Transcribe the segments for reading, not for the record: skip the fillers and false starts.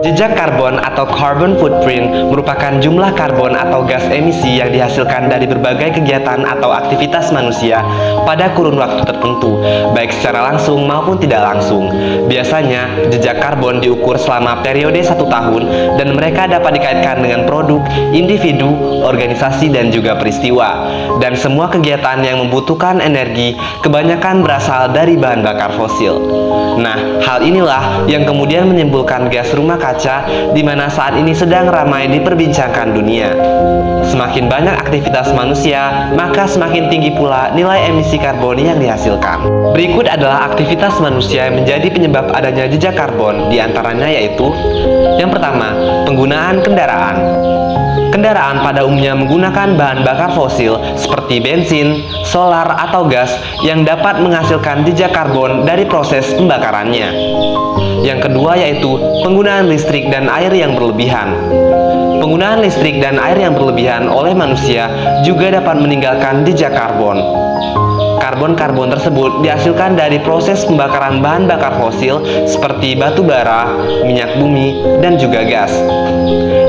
Jejak karbon atau carbon footprint merupakan jumlah karbon atau gas emisi yang dihasilkan dari berbagai kegiatan atau aktivitas manusia pada kurun waktu tertentu, baik secara langsung maupun tidak langsung. Biasanya, jejak karbon diukur selama periode 1 tahun dan mereka dapat dikaitkan dengan produk, individu, organisasi, dan juga peristiwa. Dan semua kegiatan yang membutuhkan energi kebanyakan berasal dari bahan bakar fosil. Nah, hal inilah yang kemudian menimbulkan gas rumah kaca di mana saat ini sedang ramai diperbincangkan dunia. Semakin banyak aktivitas manusia, maka semakin tinggi pula nilai emisi karbon yang dihasilkan. Berikut adalah aktivitas manusia yang menjadi penyebab adanya jejak karbon, diantaranya yaitu: yang pertama, penggunaan kendaraan. Kendaraan pada umumnya menggunakan bahan bakar fosil seperti bensin, solar, atau gas yang dapat menghasilkan jejak karbon dari proses pembakarannya. Yang kedua yaitu penggunaan listrik dan air yang berlebihan. Penggunaan listrik dan air yang berlebihan oleh manusia juga dapat meninggalkan jejak karbon. Karbon-karbon tersebut dihasilkan dari proses pembakaran bahan bakar fosil seperti batu bara, minyak bumi, dan juga gas.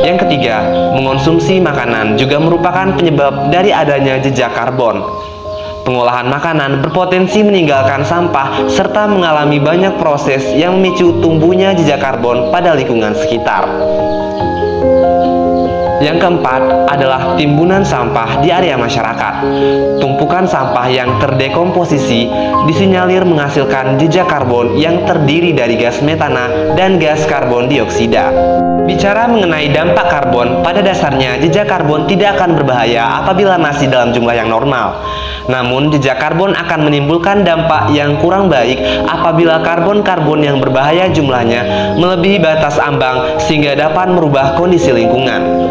Yang ketiga, mengonsumsi makanan juga merupakan penyebab dari adanya jejak karbon. Pengolahan makanan berpotensi meninggalkan sampah serta mengalami banyak proses yang memicu tumbuhnya jejak karbon pada lingkungan sekitar. Yang keempat adalah timbunan sampah di area masyarakat. Tumpukan sampah yang terdekomposisi disinyalir menghasilkan jejak karbon yang terdiri dari gas metana dan gas karbon dioksida. Bicara mengenai dampak karbon, pada dasarnya jejak karbon tidak akan berbahaya apabila masih dalam jumlah yang normal. Namun, jejak karbon akan menimbulkan dampak yang kurang baik apabila karbon-karbon yang berbahaya jumlahnya melebihi batas ambang sehingga dapat merubah kondisi lingkungan.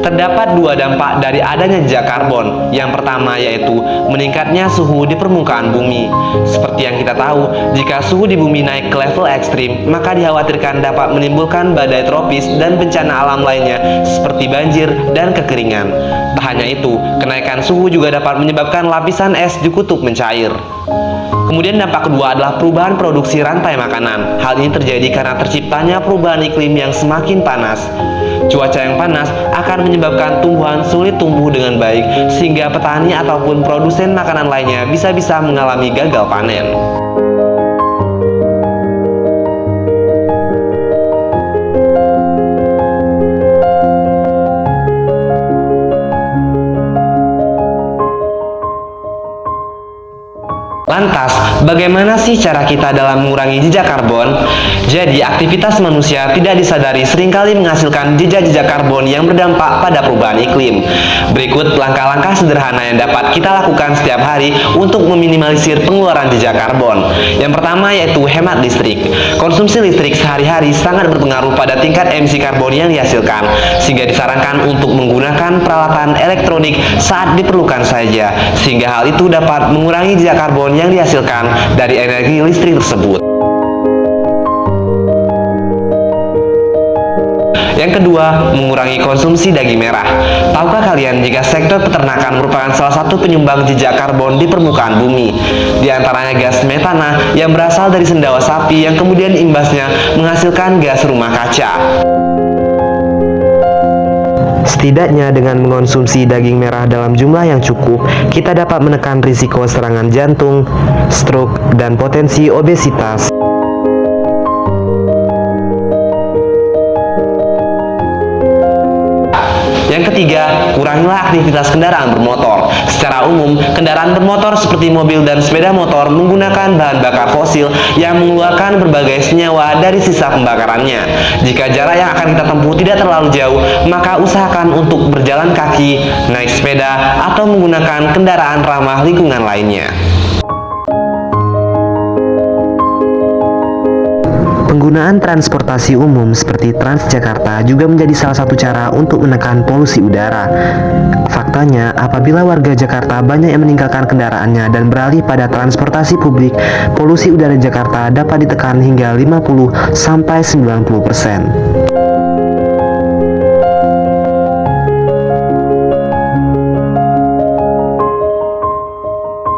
Terdapat dua dampak dari adanya jejak karbon. Yang pertama yaitu meningkatnya suhu di permukaan bumi. Seperti yang kita tahu, jika suhu di bumi naik ke level ekstrim, maka dikhawatirkan dapat menimbulkan badai tropis dan bencana alam lainnya seperti banjir dan kekeringan. Tak hanya itu, kenaikan suhu juga dapat menyebabkan lapisan es di kutub mencair. Kemudian dampak kedua adalah perubahan produksi rantai makanan. Hal ini terjadi karena terciptanya perubahan iklim yang semakin panas. Cuaca yang panas akan menyebabkan tumbuhan sulit tumbuh dengan baik, sehingga petani ataupun produsen makanan lainnya bisa-bisa mengalami gagal panen. Lantas, bagaimana sih cara kita dalam mengurangi jejak karbon? Jadi, aktivitas manusia tidak disadari seringkali menghasilkan jejak-jejak karbon yang berdampak pada perubahan iklim. Berikut langkah-langkah sederhana yang dapat kita lakukan setiap hari untuk meminimalisir pengeluaran jejak karbon. Yang pertama yaitu hemat listrik. Konsumsi listrik sehari-hari sangat berpengaruh pada tingkat emisi karbon yang dihasilkan, sehingga disarankan untuk menggunakan peralatan elektronik saat diperlukan saja, sehingga hal itu dapat mengurangi jejak karbon yang dihasilkan dari energi listrik tersebut. Yang kedua, mengurangi konsumsi daging merah. Tahukah kalian jika sektor peternakan merupakan salah satu penyumbang jejak karbon di permukaan bumi? Di antaranya gas metana yang berasal dari sendawa sapi yang kemudian imbasnya menghasilkan gas rumah kaca. Setidaknya dengan mengonsumsi daging merah dalam jumlah yang cukup, kita dapat menekan risiko serangan jantung, stroke, dan potensi obesitas. Yang ketiga, kurangilah aktivitas kendaraan bermotor. Secara umum, kendaraan bermotor seperti mobil dan sepeda motor menggunakan bahan bakar fosil yang mengeluarkan berbagai senyawa dari sisa pembakarannya. Jika jarak yang akan kita tempuh tidak terlalu jauh, maka usahakan untuk berjalan kaki, naik sepeda, atau menggunakan kendaraan ramah lingkungan lainnya. Penggunaan transportasi umum seperti Transjakarta juga menjadi salah satu cara untuk menekan polusi udara. Faktanya, apabila warga Jakarta banyak yang meninggalkan kendaraannya dan beralih pada transportasi publik, polusi udara Jakarta dapat ditekan hingga 50-90%.